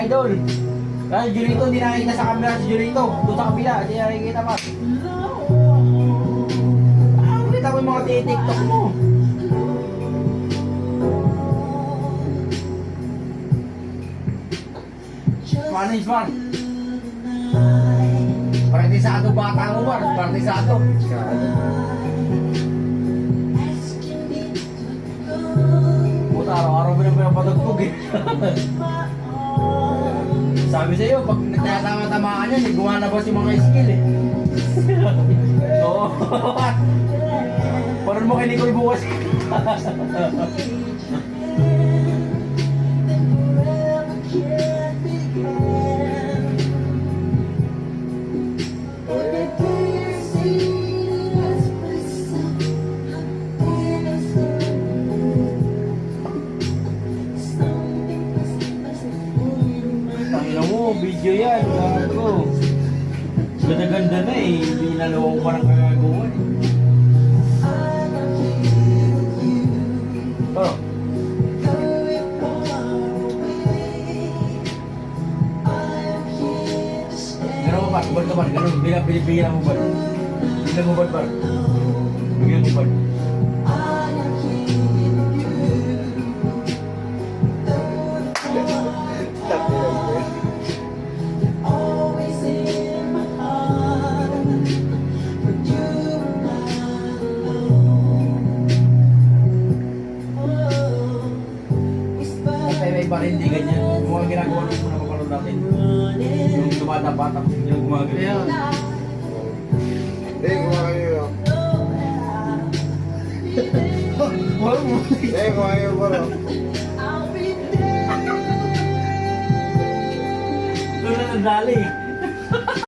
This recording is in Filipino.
idol. Kasi Julito, hindi nakikita sa camera si Julito. Doon sa kabila, hindi nakikita pa. Kita ko yung mga TikTok mo. Manis, Mar. Partisado bata mo, Mar. Partisado. Puta, araw-araw mo na pinapatagpog eh. Sabi sa'yo, pag nagtatama-tamaan yan, gumanabas yung mga skill eh. Oo. Parang mo kay Nicole bukas. Tangina mo, video yan. Gago. Ganda-ganda na eh. Hindi nalawang pa ng kagagawa eh. Oh. Ganun mo ba? Bad ka ba? Ganun. Bigyan mo ba? Bigyan mo ba? Bigyan mo ba? May parindigan yan. Yung mga ginagawa nito na mapanood natin. Yung tumatapatak, yung gumagano. Hindi, kumakayo yun. Hindi, kumakayo ko lang. Doon na nandali.